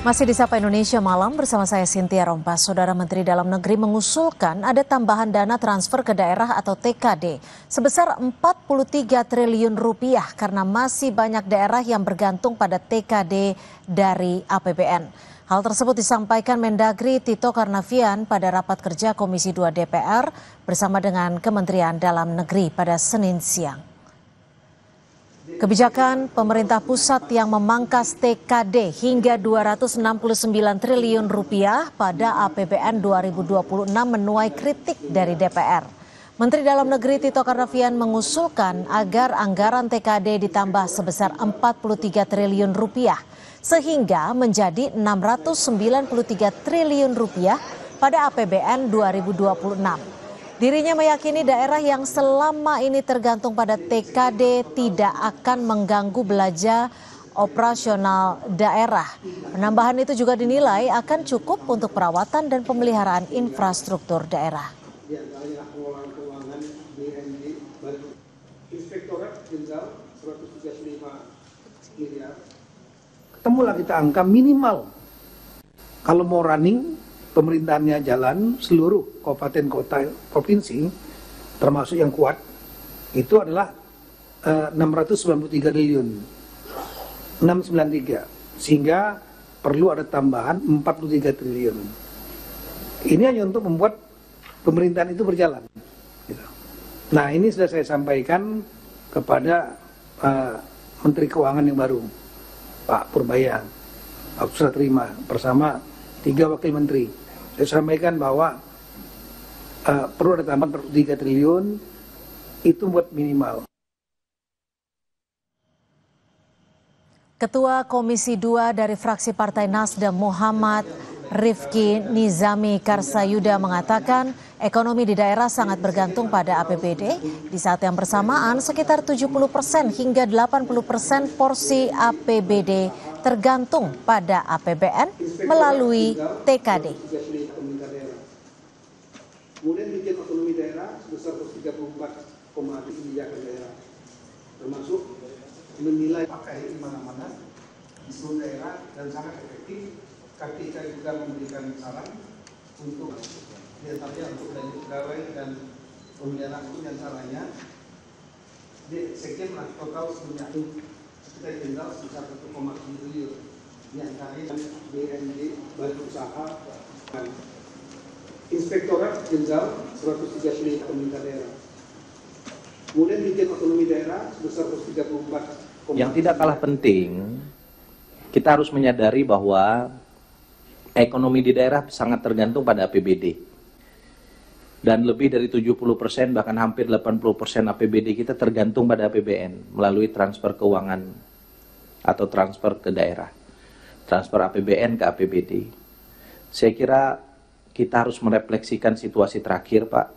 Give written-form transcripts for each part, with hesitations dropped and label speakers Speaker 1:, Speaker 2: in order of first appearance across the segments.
Speaker 1: Masih di Sapa Indonesia Malam bersama saya Cynthia Rompas. Saudara Menteri Dalam Negeri mengusulkan ada tambahan dana transfer ke daerah atau TKD sebesar 43 triliun rupiah karena masih banyak daerah yang bergantung pada TKD dari APBN. Hal tersebut disampaikan Mendagri Tito Karnavian pada rapat kerja Komisi 2 DPR bersama dengan Kementerian Dalam Negeri pada Senin siang. Kebijakan pemerintah pusat yang memangkas TKD hingga 269 triliun rupiah pada APBN 2026 menuai kritik dari DPR. Menteri Dalam Negeri Tito Karnavian mengusulkan agar anggaran TKD ditambah sebesar 43 triliun rupiah sehingga menjadi 693 triliun rupiah pada APBN 2026. Dirinya meyakini daerah yang selama ini tergantung pada TKD tidak akan mengganggu belanja operasional daerah. Penambahan itu juga dinilai akan cukup untuk perawatan dan pemeliharaan infrastruktur daerah.
Speaker 2: Ketemulah kita angka minimal kalau mau running pemerintahannya jalan seluruh kabupaten kota provinsi termasuk yang kuat itu adalah 693 triliun 693 sehingga perlu ada tambahan 43 triliun. Ini hanya untuk membuat pemerintahan itu berjalan gitu. Nah ini sudah saya sampaikan kepada Menteri Keuangan yang baru Pak Purbaya. Aku sudah terima bersama 3 wakil menteri. Saya sampaikan bahwa perlu ada tambahan 3 triliun itu buat minimal.
Speaker 1: Ketua Komisi 2 dari fraksi Partai Nasdem Muhammad Rifki Nizami Karsayuda mengatakan ekonomi di daerah sangat bergantung pada APBD. Di saat yang bersamaan sekitar 70% hingga 80% porsi APBD tergantung pada APBN melalui TKD.
Speaker 3: Kemudian bikin otonomi daerah sebesar 34,3 kebijakan daerah, termasuk menilai pakai di mana-mana di seluruh daerah dan sangat efektif. KPK juga memberikan saran untuk diantaranya untuk belanja pegawai dan pemeliharaan itu diantaranya di sekian total sebanyak kita jenderal sebesar 1,7 triliun diantaranya BND badan usaha dan Inspektorat Jenderal 103 triliun pemerintah daerah. Kemudian bikin otonomi daerah sebesar 134.
Speaker 4: Yang tidak kalah penting, kita harus menyadari bahwa ekonomi di daerah sangat tergantung pada APBD. Dan lebih dari 70% bahkan hampir 80% APBD kita tergantung pada APBN melalui transfer keuangan atau transfer ke daerah. Transfer APBN ke APBD. Saya kira kita harus merefleksikan situasi terakhir, Pak.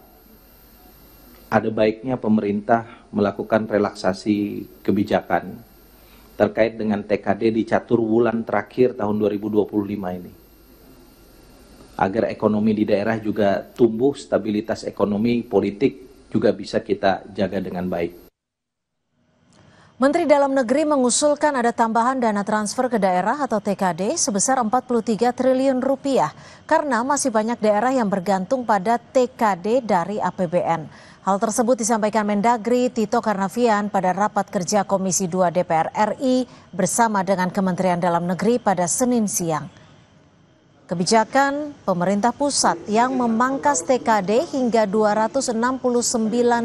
Speaker 4: Ada baiknya pemerintah melakukan relaksasi kebijakan terkait dengan TKD di catur wulan terakhir tahun 2025 ini. Agar ekonomi di daerah juga tumbuh, stabilitas ekonomi, politik juga bisa kita jaga dengan baik.
Speaker 1: Menteri Dalam Negeri mengusulkan ada tambahan dana transfer ke daerah atau TKD sebesar 43 triliun rupiah karena masih banyak daerah yang bergantung pada TKD dari APBN. Hal tersebut disampaikan Mendagri Tito Karnavian pada rapat kerja Komisi 2 DPR RI bersama dengan Kementerian Dalam Negeri pada Senin siang. Kebijakan pemerintah pusat yang memangkas TKD hingga 269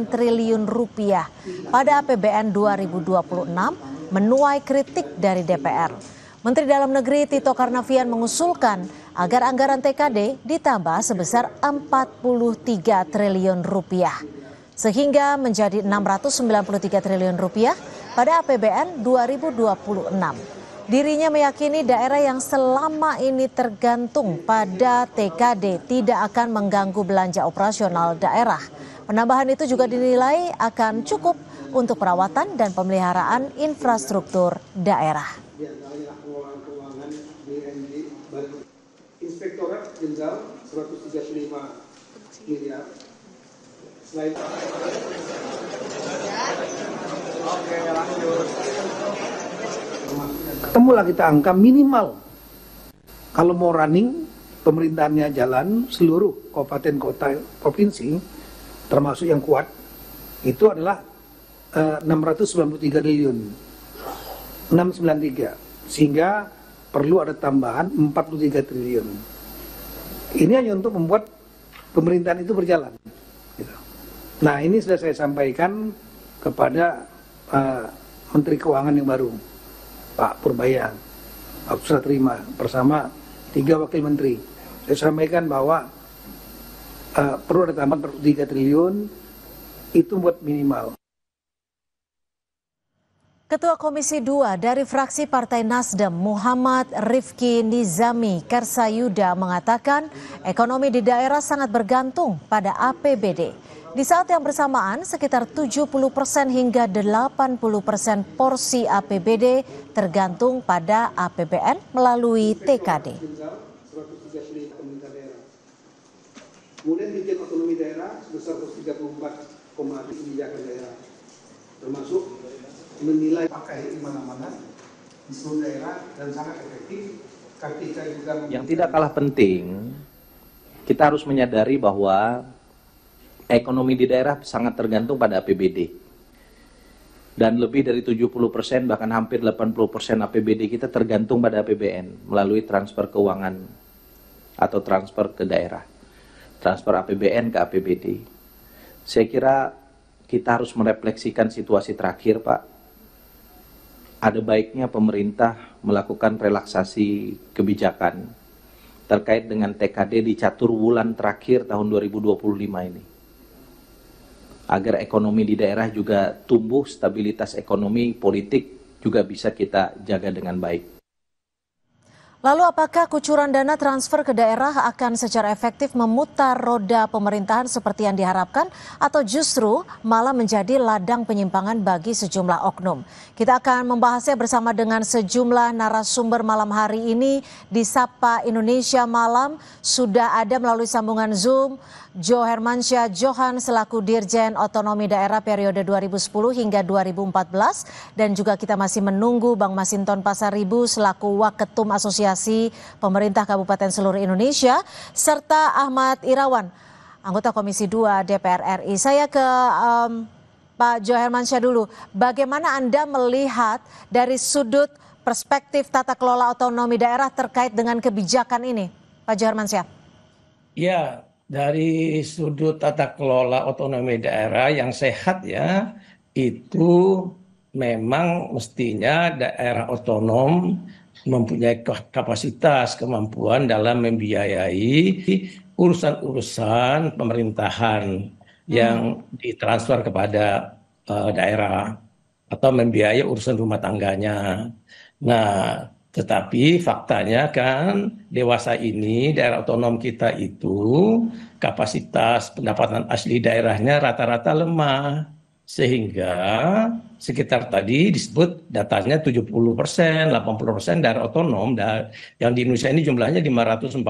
Speaker 1: triliun rupiah pada APBN 2026 menuai kritik dari DPR. Menteri Dalam Negeri Tito Karnavian mengusulkan agar anggaran TKD ditambah sebesar 43 triliun rupiah sehingga menjadi 693 triliun rupiah pada APBN 2026. Dirinya meyakini daerah yang selama ini tergantung pada TKD tidak akan mengganggu belanja operasional daerah. Penambahan itu juga dinilai akan cukup untuk perawatan dan pemeliharaan infrastruktur daerah.
Speaker 3: Inspektorat Jenderal 135 miliar. Selain Oke, lanjut.
Speaker 2: Ketemulah kita angka minimal Kalau mau running, pemerintahannya jalan, seluruh kabupaten kota provinsi, termasuk yang kuat, itu adalah 693 triliun. 693. Sehingga perlu ada tambahan 43 triliun. Ini hanya untuk membuat pemerintahan itu berjalan. Gitu. Nah, ini sudah saya sampaikan kepada Menteri Keuangan yang baru, Pak Purbaya, aku sudah terima bersama 3 wakil menteri. Saya sampaikan bahwa perlu ada tambahan 3 triliun, itu buat minimal.
Speaker 1: Ketua Komisi 2 dari fraksi Partai Nasdem, Muhammad Rifki Nizami Kersayuda mengatakan ekonomi di daerah sangat bergantung pada APBD. Di saat yang bersamaan, sekitar 70% hingga 80% porsi APBD tergantung pada APBN melalui TKD.
Speaker 3: Kemudian Dirjen Otonomi Daerah sebesar 134,5 kebijakan daerah, termasuk menilai pakai di mana-mana di seluruh daerah dan sangat efektif. Ketika juga
Speaker 4: yang tidak kalah penting, kita harus menyadari bahwa ekonomi di daerah sangat tergantung pada APBD. Dan lebih dari 70%, bahkan hampir 80% APBD kita tergantung pada APBN melalui transfer keuangan atau transfer ke daerah. Transfer APBN ke APBD. Saya kira kita harus merefleksikan situasi terakhir, Pak. Ada baiknya pemerintah melakukan relaksasi kebijakan terkait dengan TKD di catur wulan terakhir tahun 2025 ini. Agar ekonomi di daerah juga tumbuh, stabilitas ekonomi, politik juga bisa kita jaga dengan baik.
Speaker 1: Lalu apakah kucuran dana transfer ke daerah akan secara efektif memutar roda pemerintahan seperti yang diharapkan atau justru malah menjadi ladang penyimpangan bagi sejumlah oknum? Kita akan membahasnya bersama dengan sejumlah narasumber malam hari ini di Sapa Indonesia Malam. Sudah ada melalui sambungan Zoom Jo Hermansyah Johan selaku Dirjen Otonomi Daerah periode 2010 hingga 2014 dan juga kita masih menunggu Bang Masinton Pasaribu selaku Waketum Asosiasi Pemerintah Kabupaten seluruh Indonesia serta Ahmad Irawan anggota Komisi 2 DPR RI. Saya ke Pak Jo Hermansyah dulu. Bagaimana Anda melihat dari sudut perspektif tata kelola otonomi daerah terkait dengan kebijakan ini, Pak Jo Hermansyah?
Speaker 5: Ya, dari sudut tata kelola otonomi daerah yang sehat ya, itu memang mestinya daerah otonom mempunyai kapasitas, kemampuan dalam membiayai urusan-urusan pemerintahan yang ditransfer kepada daerah atau membiayai urusan rumah tangganya. Nah, tetapi faktanya kan dewasa ini daerah otonom kita itu kapasitas pendapatan asli daerahnya rata-rata lemah. Sehingga sekitar tadi disebut datanya 70%, 80% daerah otonom yang di Indonesia ini jumlahnya 546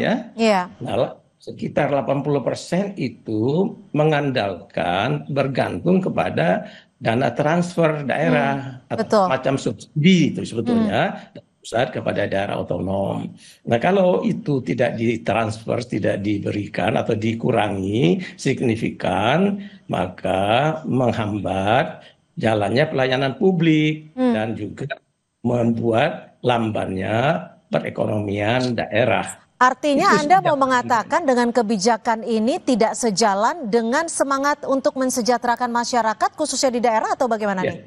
Speaker 5: ya.
Speaker 1: Iya.
Speaker 5: Nah, sekitar 80% itu mengandalkan bergantung kepada dana transfer daerah atau macam subsidi itu sebetulnya pusat kepada daerah otonom. Nah, kalau itu tidak ditransfer, tidak diberikan atau dikurangi signifikan, maka menghambat jalannya pelayanan publik dan juga membuat lambannya perekonomian daerah.
Speaker 1: Artinya Anda mau mengatakan dengan kebijakan ini tidak sejalan dengan semangat untuk mensejahterakan masyarakat khususnya di daerah atau bagaimana nih?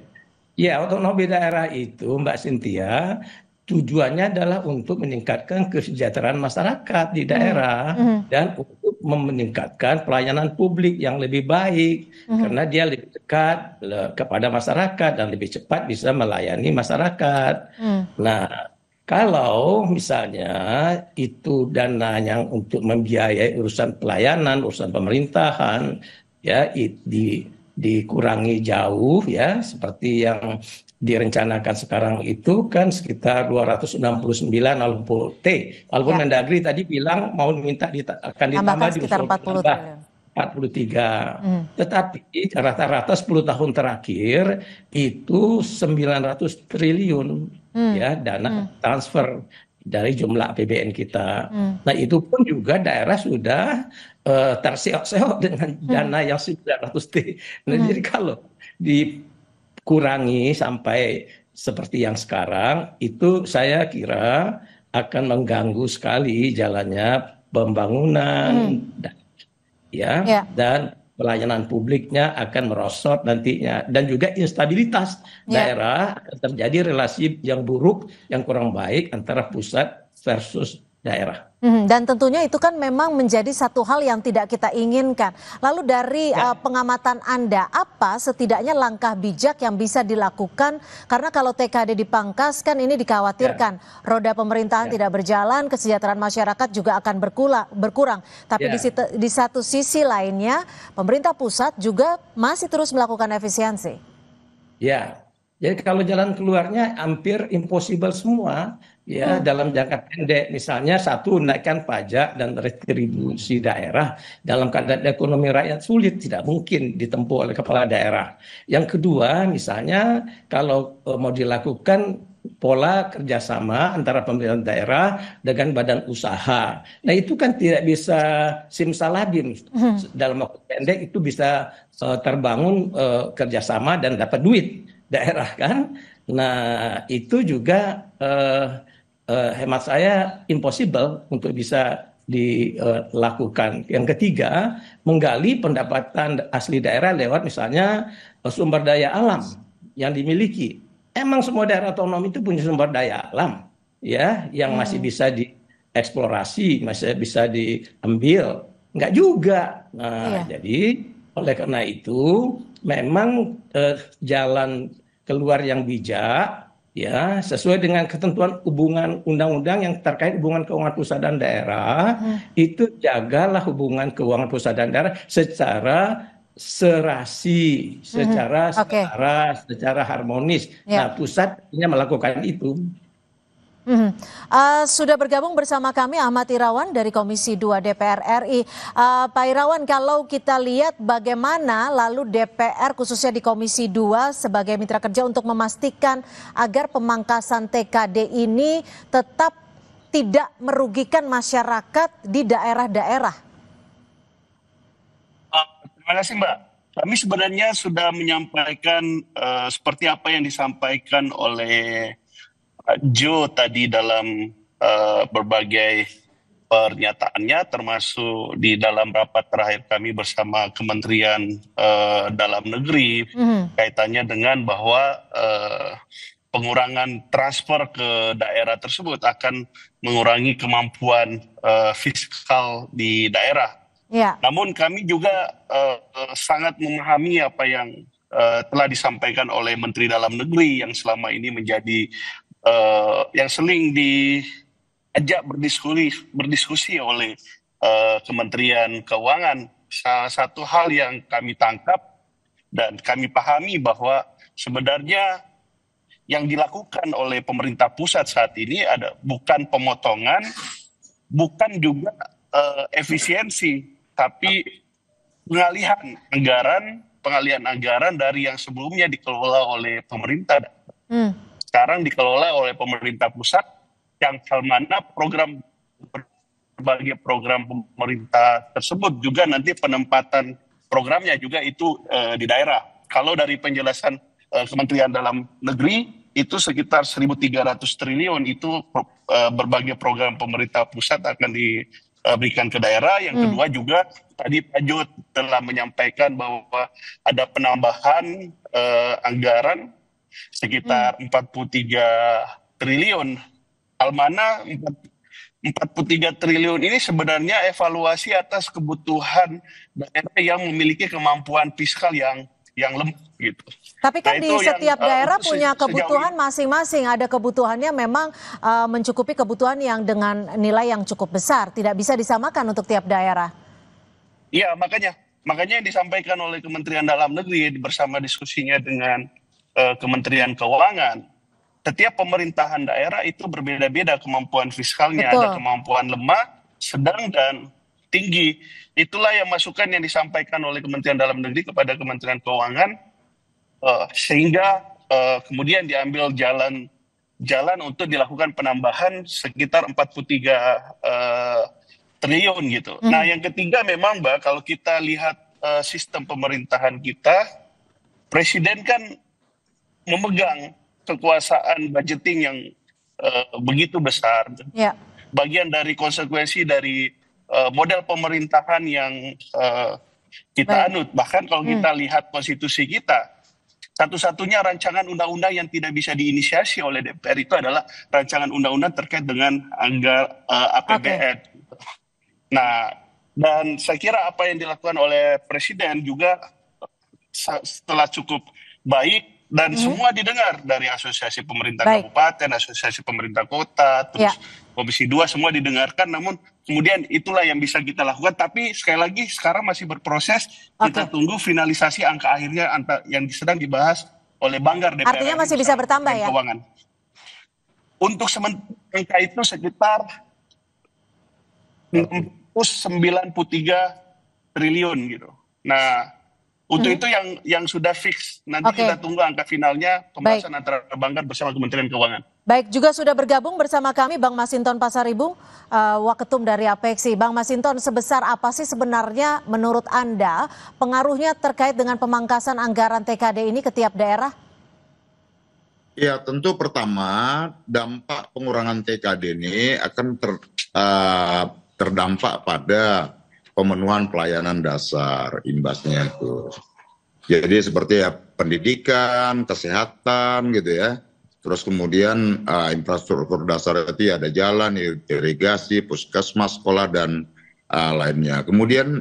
Speaker 5: Ya, otonomi daerah itu Mbak Cynthia tujuannya adalah untuk meningkatkan kesejahteraan masyarakat di daerah dan untuk meningkatkan pelayanan publik yang lebih baik karena dia lebih dekat kepada masyarakat dan lebih cepat bisa melayani masyarakat. Nah, kalau misalnya itu dana yang untuk membiayai urusan pelayanan, urusan pemerintahan, ya dikurangi jauh ya, seperti yang direncanakan sekarang itu kan sekitar 269 walaupun Mendagri tadi bilang mau minta akan ditambah
Speaker 1: sekitar
Speaker 5: 43. Tetapi rata-rata 10 tahun terakhir itu 900 triliun ya dana transfer dari jumlah APBN kita. Nah, itu pun juga daerah sudah terseok-seok dengan dana yang 900 T. Nah, jadi kalau dikurangi sampai seperti yang sekarang, itu saya kira akan mengganggu sekali jalannya pembangunan, dan pelayanan publiknya akan merosot nantinya, dan juga instabilitas daerah, akan terjadi relasi yang buruk, yang kurang baik antara pusat versus daerah.
Speaker 1: Dan tentunya itu kan memang menjadi satu hal yang tidak kita inginkan. Lalu dari pengamatan Anda, apa setidaknya langkah bijak yang bisa dilakukan? Karena kalau TKD dipangkas kan ini dikhawatirkan roda pemerintahan tidak berjalan, kesejahteraan masyarakat juga akan berkurang. Tapi di satu sisi lainnya, pemerintah pusat juga masih terus melakukan efisiensi.
Speaker 5: Ya, jadi kalau jalan keluarnya hampir impossible semua. Ya, dalam jangka pendek, misalnya satu, naikkan pajak dan retribusi daerah dalam keadaan ekonomi rakyat sulit, tidak mungkin ditempuh oleh kepala daerah. Yang kedua, misalnya kalau mau dilakukan pola kerjasama antara pemerintah daerah dengan badan usaha. Nah, itu kan tidak bisa simsalabim. Dalam waktu pendek itu bisa terbangun kerjasama dan dapat duit daerah kan. Nah, itu juga hemat saya impossible untuk bisa dilakukan. Yang ketiga, menggali pendapatan asli daerah lewat misalnya sumber daya alam yang dimiliki. Emang semua daerah otonom itu punya sumber daya alam, ya, yang masih bisa dieksplorasi, masih bisa diambil. Enggak juga. Nah, jadi oleh karena itu memang jalan keluar yang bijak, ya, sesuai dengan ketentuan hubungan undang-undang yang terkait hubungan keuangan pusat dan daerah, itu jagalah hubungan keuangan pusat dan daerah secara serasi, secara setara, secara harmonis. Nah, pusat melakukan itu.
Speaker 1: Sudah bergabung bersama kami Ahmad Irawan dari Komisi 2 DPR RI. Pak Irawan, kalau kita lihat bagaimana lalu DPR khususnya di Komisi 2 sebagai mitra kerja untuk memastikan agar pemangkasan TKD ini tetap tidak merugikan masyarakat di daerah-daerah.
Speaker 6: Terima kasih, Mbak. Kami sebenarnya sudah menyampaikan seperti apa yang disampaikan oleh Jo tadi dalam berbagai pernyataannya, termasuk di dalam rapat terakhir kami bersama Kementerian Dalam Negeri, kaitannya dengan bahwa pengurangan transfer ke daerah tersebut akan mengurangi kemampuan fiskal di daerah. Namun kami juga sangat memahami apa yang telah disampaikan oleh Menteri Dalam Negeri yang selama ini menjadi yang sering diajak berdiskusi oleh Kementerian Keuangan. Salah satu hal yang kami tangkap dan kami pahami bahwa sebenarnya yang dilakukan oleh pemerintah pusat saat ini ada bukan pemotongan, bukan juga efisiensi, tapi pengalihan anggaran dari yang sebelumnya dikelola oleh pemerintah. Sekarang dikelola oleh pemerintah pusat, yang hal mana berbagai program pemerintah tersebut juga nanti penempatan programnya juga itu di daerah. Kalau dari penjelasan Kementerian Dalam Negeri itu sekitar 1.300 triliun itu berbagai program pemerintah pusat akan diberikan ke daerah. Yang kedua juga tadi Pak Jo telah menyampaikan bahwa ada penambahan anggaran sekitar 43 triliun. Hal mana 43 triliun ini sebenarnya evaluasi atas kebutuhan daerah yang memiliki kemampuan fiskal yang lemah gitu.
Speaker 1: Tapi kan di setiap daerah punya kebutuhan masing-masing. Ada kebutuhannya memang mencukupi kebutuhan yang dengan nilai yang cukup besar. Tidak bisa disamakan untuk tiap daerah.
Speaker 6: Iya, makanya yang disampaikan oleh Kementerian Dalam Negeri bersama diskusinya dengan Kementerian Keuangan, setiap pemerintahan daerah itu berbeda-beda kemampuan fiskalnya. Betul. Ada kemampuan lemah, sedang, dan tinggi. Itulah yang masukan yang disampaikan oleh Kementerian Dalam Negeri kepada Kementerian Keuangan, sehingga kemudian diambil jalan jalan untuk dilakukan penambahan sekitar 43 triliun gitu. Nah, yang ketiga memang Mbak, kalau kita lihat sistem pemerintahan kita, Presiden kan memegang kekuasaan budgeting yang begitu besar.
Speaker 1: Yeah.
Speaker 6: Bagian dari konsekuensi dari model pemerintahan yang kita anut. Bahkan kalau kita lihat konstitusi kita, satu-satunya rancangan undang-undang yang tidak bisa diinisiasi oleh DPR itu adalah rancangan undang-undang terkait dengan APBN. Nah, dan saya kira apa yang dilakukan oleh Presiden juga setelah cukup baik, dan semua didengar dari Asosiasi Pemerintah Kabupaten, Asosiasi Pemerintah Kota, terus Komisi 2 semua didengarkan, namun kemudian itulah yang bisa kita lakukan, tapi sekali lagi sekarang masih berproses, kita tunggu finalisasi angka akhirnya yang sedang dibahas oleh Banggar DPR.
Speaker 1: Artinya masih bisa bertambah ya?
Speaker 6: Keuangan. Untuk sementara angka itu sekitar 93 triliun gitu. Nah, untuk itu yang sudah fix. Nanti kita tunggu angka finalnya pembahasan antara Banggar bersama Kementerian Keuangan.
Speaker 1: Baik, juga sudah bergabung bersama kami Bang Masinton Pasaribu, Waketum dari APEKSI. Bang Masinton, sebesar apa sih sebenarnya menurut Anda pengaruhnya terkait dengan pemangkasan anggaran TKD ini ke tiap daerah?
Speaker 7: Ya, tentu pertama dampak pengurangan TKD ini akan terdampak pada pemenuhan pelayanan dasar, imbasnya itu. Jadi seperti ya pendidikan, kesehatan gitu ya. Terus kemudian infrastruktur dasar itu ya ada jalan, irigasi, puskesmas, sekolah dan lainnya. Kemudian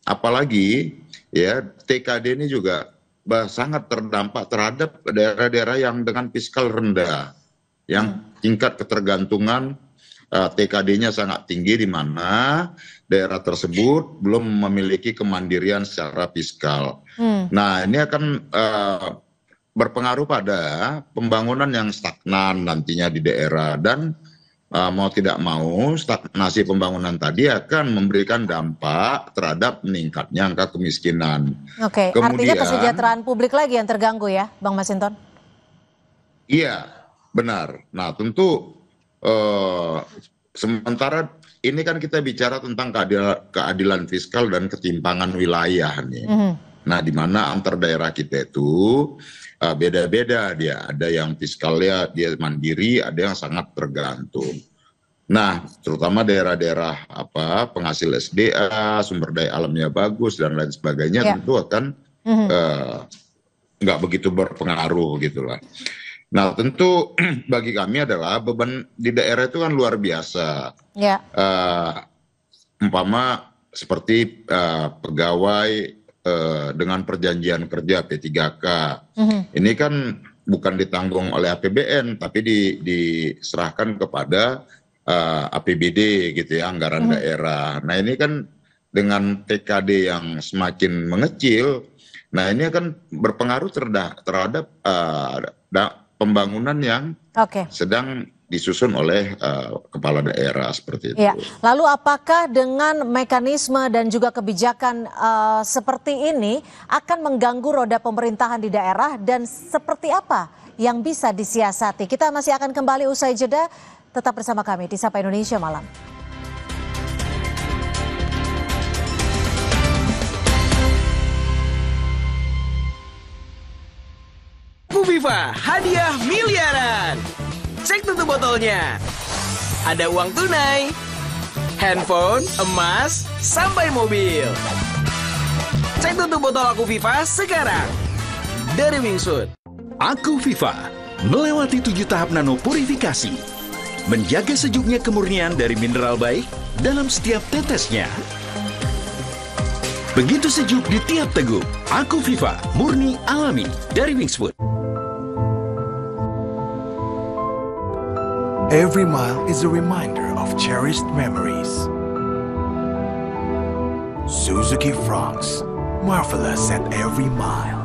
Speaker 7: apalagi ya TKD ini juga sangat terdampak terhadap daerah-daerah yang dengan fiskal rendah, yang tingkat ketergantungan TKD-nya sangat tinggi, di mana daerah tersebut belum memiliki kemandirian secara fiskal. Nah, ini akan berpengaruh pada pembangunan yang stagnan nantinya di daerah, dan mau tidak mau stagnasi pembangunan tadi akan memberikan dampak terhadap meningkatnya angka kemiskinan.
Speaker 1: Oke, artinya kesejahteraan publik lagi yang terganggu ya, Bang Masinton?
Speaker 7: Iya, benar. Nah, tentu sementara ini kan kita bicara tentang keadilan fiskal dan ketimpangan wilayah nih. Nah, di mana antar daerah kita itu beda-beda dia. Ada yang fiskalnya dia mandiri, ada yang sangat tergantung. Nah, terutama daerah-daerah penghasil SDA, sumber daya alamnya bagus dan lain sebagainya, tentu akan nggak begitu berpengaruh gitulah. Nah, tentu bagi kami adalah beban di daerah itu kan luar biasa. Umpama seperti pegawai dengan perjanjian kerja P3K. Ini kan bukan ditanggung oleh APBN, tapi diserahkan kepada APBD gitu ya, anggaran daerah. Nah, ini kan dengan TKD yang semakin mengecil, nah ini akan berpengaruh terhadap pembangunan yang sedang disusun oleh kepala daerah seperti itu.
Speaker 1: Ya. Lalu apakah dengan mekanisme dan juga kebijakan seperti ini akan mengganggu roda pemerintahan di daerah, dan seperti apa yang bisa disiasati? Kita masih akan kembali usai jeda, tetap bersama kami di Sapa Indonesia Malam.
Speaker 8: Viva, hadiah miliaran. Cek tutup botolnya. Ada uang tunai, handphone, emas, sampai mobil. Cek tutup botol Aku Viva sekarang. Dari Wingsuit.
Speaker 9: Aku Viva melewati 7 tahap nano purifikasi, menjaga sejuknya kemurnian dari mineral baik dalam setiap tetesnya. Begitu sejuk di tiap teguk. Aku Viva, murni alami dari Wingsuit.
Speaker 10: Every mile is a reminder of cherished memories. Suzuki Fronx, marvelous at every mile.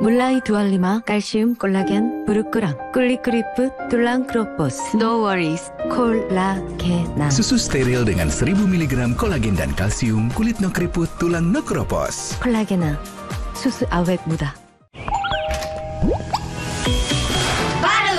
Speaker 11: 물라이 두알리마, 칼슘, 콜라겐, 브루크랑, 꿀리크리프, 툴랑 크로포스. No worries, 콜라겐.
Speaker 10: Susu steril dengan 1000 mg kolagen dan kalsium, kulit no keriput, tulang no kropos.
Speaker 11: 콜라겐아, 수수 아웻 무다.
Speaker 12: 바로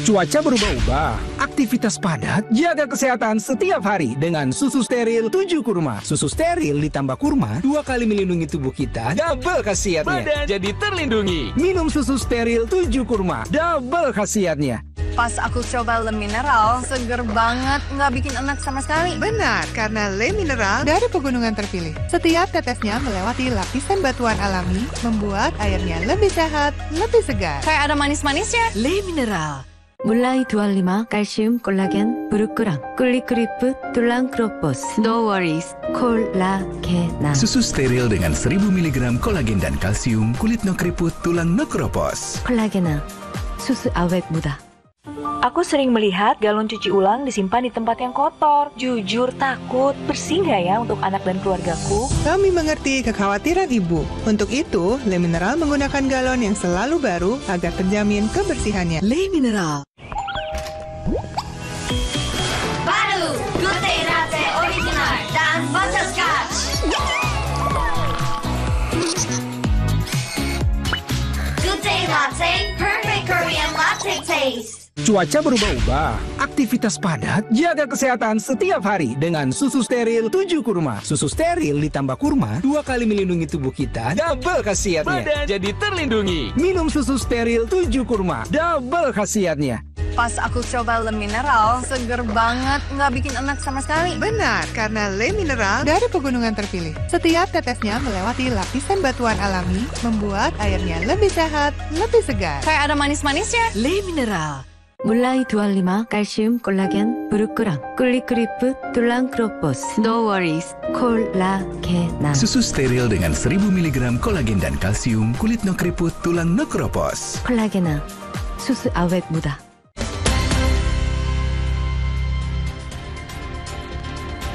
Speaker 12: Cuaca berubah-ubah, aktivitas padat, jaga kesehatan setiap hari dengan susu steril 7 kurma. Susu steril ditambah kurma 2 kali melindungi tubuh kita, double khasiatnya.
Speaker 8: Badan jadi terlindungi.
Speaker 12: Minum susu steril 7 kurma, double khasiatnya.
Speaker 13: Pas aku coba Le Mineral, seger banget, nggak bikin enak sama sekali.
Speaker 14: Benar, karena Le Mineral dari pegunungan terpilih. Setiap tetesnya melewati lapisan batuan alami, membuat airnya lebih sehat, lebih segar.
Speaker 13: Kayak ada manis-manisnya.
Speaker 11: Le Mineral. Mulai 25 kalsium 콜라겐 부르크랑 꿀리크리프 툴랑 크로포스 No worries 콜라겐
Speaker 10: Susu steril dengan 1000 mg kolagen dan kalsium kulit no keriput tulang no keropos.
Speaker 11: 콜라겐 susu awet muda.
Speaker 15: Aku sering melihat galon cuci ulang disimpan di tempat yang kotor. Jujur takut, bersih nggak ya untuk anak dan keluargaku?
Speaker 14: Kami mengerti kekhawatiran ibu. Untuk itu, Le Mineral menggunakan galon yang selalu baru agar terjamin kebersihannya.
Speaker 11: Le Mineral.
Speaker 16: Baru, Good Day Latte Original dan Butterscotch. Good Day Latte, perfect Korean latte taste.
Speaker 12: Cuaca berubah-ubah, aktivitas padat, jaga kesehatan setiap hari dengan susu steril 7 kurma. Susu steril ditambah kurma 2 kali melindungi tubuh kita, double khasiatnya.
Speaker 8: Badan jadi terlindungi.
Speaker 12: Minum susu steril 7 kurma, double khasiatnya.
Speaker 13: Pas aku coba Le Mineral, seger banget, nggak bikin enak sama sekali.
Speaker 14: Benar, karena Le Mineral dari pegunungan terpilih. Setiap tetesnya melewati lapisan batuan alami, membuat airnya lebih sehat, lebih segar.
Speaker 13: Kayak ada manis-manisnya.
Speaker 11: Le Mineral. Mulai 25 kalsium 콜라겐 부르크랑 꿀리크리프 툴랑 크로포스 No worries 콜라겐
Speaker 10: Susu steril dengan 1000 mg kolagen dan kalsium kulit no keriput tulang no keropos.
Speaker 11: 콜라겐 susu awet muda.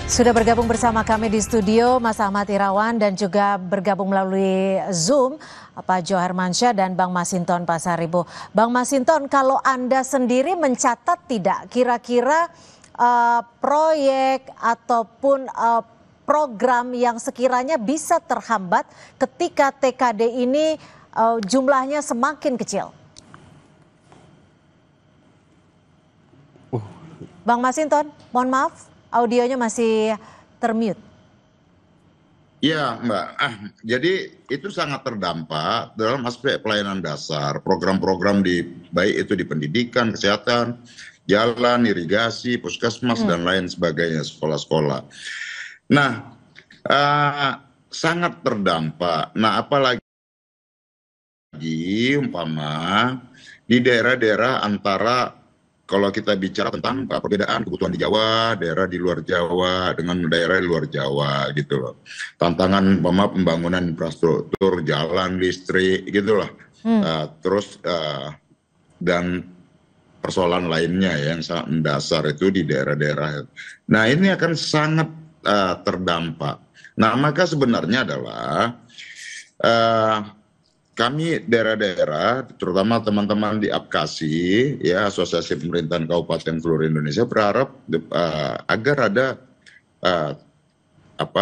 Speaker 1: Sudah bergabung bersama kami di studio Mas Ahmad Irawan dan juga bergabung melalui Zoom Pak Jo Hermansyah dan Bang Masinton Pasaribu. Bang Masinton, kalau Anda sendiri mencatat tidak kira-kira proyek ataupun program yang sekiranya bisa terhambat ketika TKD ini jumlahnya semakin kecil? Bang Masinton, mohon maaf. Audionya masih termute.
Speaker 7: Iya Mbak, jadi itu sangat terdampak dalam aspek pelayanan dasar, program-program baik itu di pendidikan, kesehatan, jalan, irigasi, puskesmas dan lain sebagainya, sekolah-sekolah. Nah, sangat terdampak. Nah, apalagi umpama di daerah-daerah antara kalau kita bicara tentang perbedaan kebutuhan di Jawa, daerah di luar Jawa dengan daerah di luar Jawa gitu loh. Tantangan pembangunan infrastruktur, jalan, listrik gitu loh. Terus dan persoalan lainnya yang sangat mendasar itu di daerah-daerah. Nah ini akan sangat terdampak. Nah maka sebenarnya adalah kami daerah-daerah, terutama teman-teman di APKASI, ya Asosiasi Pemerintahan Kabupaten seluruh Indonesia, berharap agar ada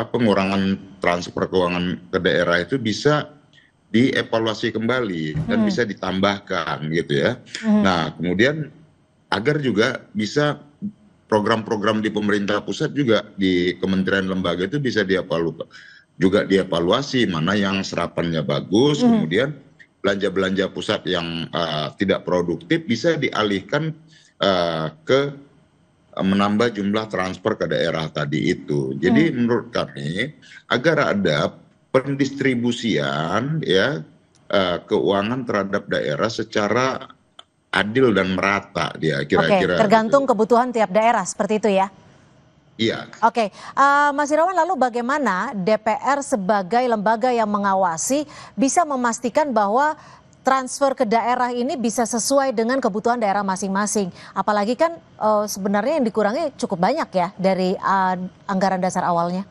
Speaker 7: pengurangan transfer keuangan ke daerah itu bisa dievaluasi kembali dan bisa ditambahkan gitu ya. Nah kemudian agar juga bisa program-program di pemerintah pusat juga di kementerian lembaga itu bisa dievaluasi mana yang serapannya bagus, kemudian belanja-belanja pusat yang tidak produktif bisa dialihkan ke menambah jumlah transfer ke daerah tadi itu. Jadi menurut kami agar ada pendistribusian ya keuangan terhadap daerah secara adil dan merata dia kira-kira.
Speaker 1: Oke, tergantung kebutuhan tiap daerah seperti itu ya.
Speaker 7: Iya.
Speaker 1: Oke, Mas Irawan, lalu bagaimana DPR sebagai lembaga yang mengawasi bisa memastikan bahwa transfer ke daerah ini bisa sesuai dengan kebutuhan daerah masing-masing? Apalagi kan sebenarnya yang dikurangi cukup banyak ya dari anggaran dasar awalnya.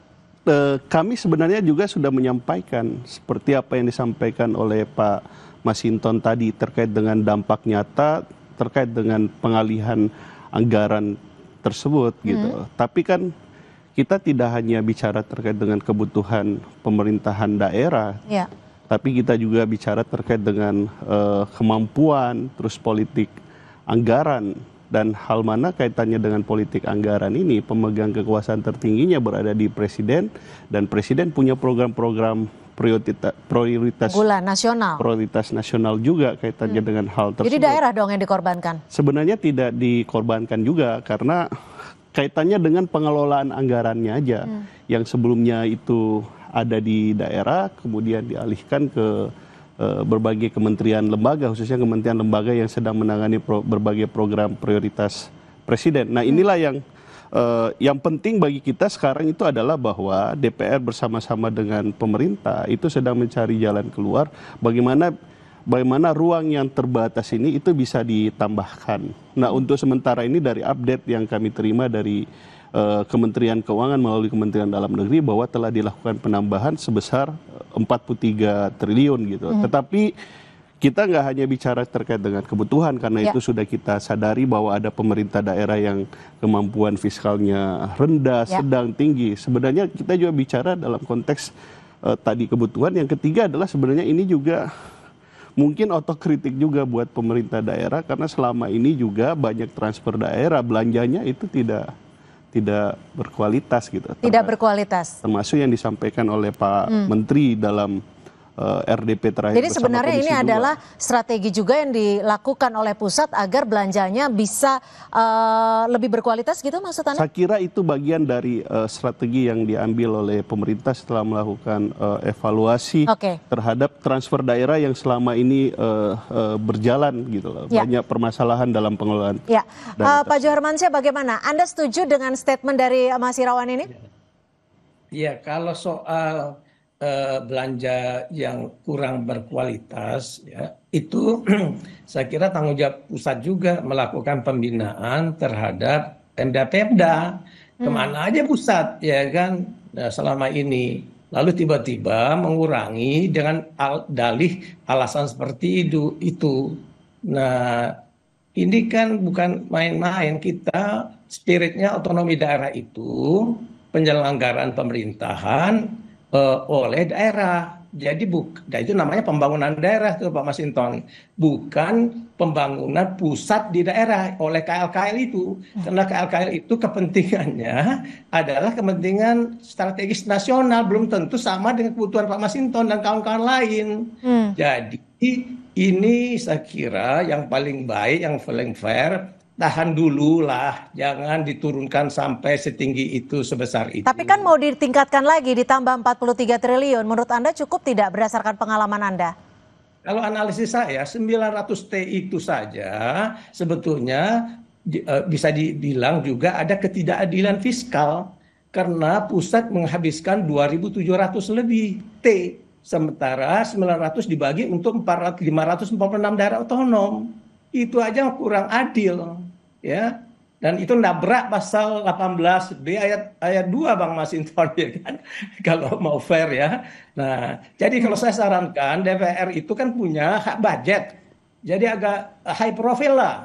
Speaker 17: Kami sebenarnya juga sudah menyampaikan seperti apa yang disampaikan oleh Pak Masinton tadi terkait dengan dampak nyata, terkait dengan pengalihan anggaran tersebut gitu. Tapi kan kita tidak hanya bicara terkait dengan kebutuhan pemerintahan daerah, tapi kita juga bicara terkait dengan kemampuan, terus politik anggaran. Dan hal mana kaitannya dengan politik anggaran ini, pemegang kekuasaan tertingginya berada di presiden, dan presiden punya program-program prioritas nasional juga kaitannya dengan hal tersebut.
Speaker 1: Jadi daerah dong yang dikorbankan?
Speaker 17: Sebenarnya tidak dikorbankan juga, karena kaitannya dengan pengelolaan anggarannya aja. Yang sebelumnya itu ada di daerah, kemudian dialihkan ke berbagai kementerian lembaga, khususnya kementerian lembaga yang sedang menangani berbagai program prioritas presiden. Nah, inilah yang penting bagi kita sekarang itu adalah bahwa DPR bersama-sama dengan pemerintah itu sedang mencari jalan keluar bagaimana ruang yang terbatas ini itu bisa ditambahkan. Nah, untuk sementara ini dari update yang kami terima dari Kementerian Keuangan melalui Kementerian Dalam Negeri bahwa telah dilakukan penambahan sebesar 43 triliun gitu. Tetapi kita nggak hanya bicara terkait dengan kebutuhan, karena itu sudah kita sadari bahwa ada pemerintah daerah yang kemampuan fiskalnya rendah, sedang, tinggi. Sebenarnya kita juga bicara dalam konteks tadi kebutuhan. Yang ketiga adalah sebenarnya ini juga mungkin otokritik juga buat pemerintah daerah, karena selama ini juga banyak transfer daerah, belanjanya itu tidak berkualitas gitu.
Speaker 1: Tidak berkualitas.
Speaker 17: Termasuk yang disampaikan oleh Pak Menteri dalam RDP terakhir.
Speaker 1: Jadi sebenarnya ini adalah strategi juga yang dilakukan oleh pusat agar belanjanya bisa lebih berkualitas gitu maksud Anda?
Speaker 17: Saya kira itu bagian dari strategi yang diambil oleh pemerintah setelah melakukan evaluasi terhadap transfer daerah yang selama ini berjalan gitu loh. Banyak permasalahan dalam pengelolaan.
Speaker 1: Pak Joharmansyah, bagaimana? Anda setuju dengan statement dari Mas Irawan ini?
Speaker 5: Ya, kalau soal belanja yang kurang berkualitas, ya, itu saya kira tanggung jawab pusat juga melakukan pembinaan terhadap Pemda-Pemda. Kemana aja pusat, ya kan, selama ini. Lalu tiba-tiba mengurangi dengan dalih alasan seperti itu. Nah, ini kan bukan main-main. Kita spiritnya otonomi daerah itu penyelenggaraan pemerintahan oleh daerah. Jadi itu namanya pembangunan daerah tuh Pak Masinton, bukan pembangunan pusat di daerah oleh KL-KL itu. Karena KL-KL itu kepentingannya adalah kepentingan strategis nasional, belum tentu sama dengan kebutuhan Pak Masinton dan kawan-kawan lain. Jadi ini saya kira yang paling baik, yang paling fair, tahan dulu lah, jangan diturunkan sampai setinggi itu, sebesar itu.
Speaker 1: Tapi kan mau ditingkatkan lagi, ditambah 43 triliun. Menurut Anda cukup tidak berdasarkan pengalaman Anda?
Speaker 5: Kalau analisis saya, 900T itu saja sebetulnya bisa dibilang juga ada ketidakadilan fiskal. Karena pusat menghabiskan 2.700 lebih T. Sementara 900 dibagi untuk 546 daerah otonom. Itu aja kurang adil, ya, dan itu nabrak pasal 18B ayat 2 Bang Masinton, ya kan, kalau mau fair ya. Nah, jadi kalau saya sarankan DPR itu kan punya hak budget, jadi agak high profile lah,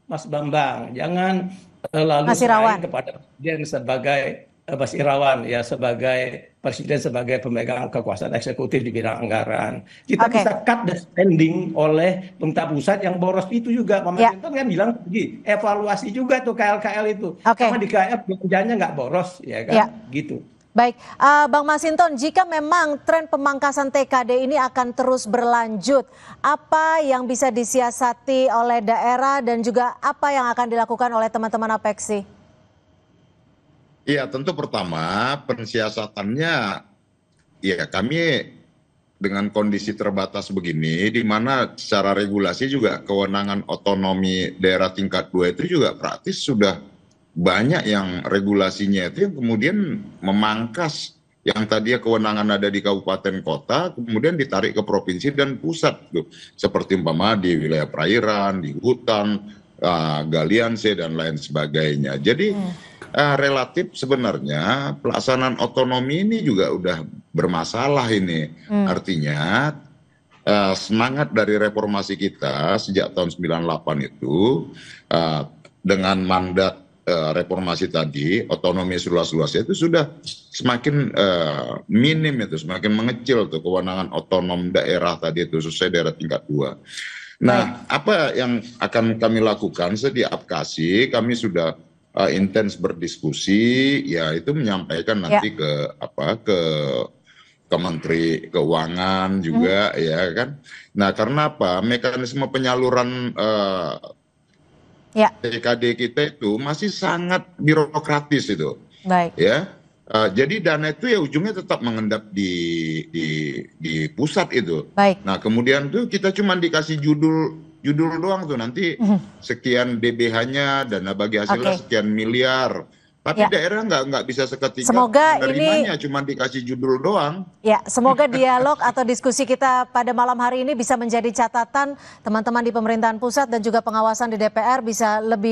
Speaker 5: Mas Bambang, jangan lalu main kepada presiden sebagai Mas Irawan ya sebagai presiden, sebagai pemegang kekuasaan eksekutif di bidang anggaran. Kita bisa cut the spending oleh pemerintah pusat yang boros itu juga. Pak Masinton kan bilang begini, evaluasi juga tuh KL-KL itu. Sama di KL belanjanya nggak boros, ya kan? Gitu.
Speaker 1: Baik, Bang Masinton, jika memang tren pemangkasan TKD ini akan terus berlanjut, apa yang bisa disiasati oleh daerah dan juga apa yang akan dilakukan oleh teman-teman APEKSI?
Speaker 7: Iya, tentu pertama pensiasatannya, ya kami dengan kondisi terbatas begini, di mana secara regulasi juga kewenangan otonomi daerah tingkat 2 itu juga praktis sudah banyak yang regulasinya itu yang kemudian memangkas yang tadinya kewenangan ada di kabupaten kota, kemudian ditarik ke provinsi dan pusat, tuh. Seperti umpama di wilayah perairan, di hutan, galian C dan lain sebagainya. Jadi relatif sebenarnya pelaksanaan otonomi ini juga udah bermasalah ini. Artinya semangat dari reformasi kita sejak tahun 98 itu dengan mandat reformasi tadi, otonomi seluas-luasnya itu sudah semakin minim itu, semakin mengecil tuh kewenangan otonom daerah tadi itu, khususnya daerah tingkat 2. Nah, apa yang akan kami lakukan setiap kasih kami sudah intens berdiskusi, ya itu menyampaikan nanti ke Menteri Keuangan juga, ya kan. Nah, karena apa? Mekanisme penyaluran TKD kita itu masih sangat birokratis itu.
Speaker 1: Baik.
Speaker 7: Ya. Jadi dana itu ya ujungnya tetap mengendap di pusat itu.
Speaker 1: Baik.
Speaker 7: Nah, kemudian tuh kita cuma dikasih judul doang tuh, nanti sekian DBH-nya, dana bagi hasilnya sekian miliar. Tapi daerah nggak bisa seketika menerimanya, cuma dikasih judul doang.
Speaker 1: Ya, semoga dialog atau diskusi kita pada malam hari ini bisa menjadi catatan teman-teman di pemerintahan pusat dan juga pengawasan di DPR bisa lebih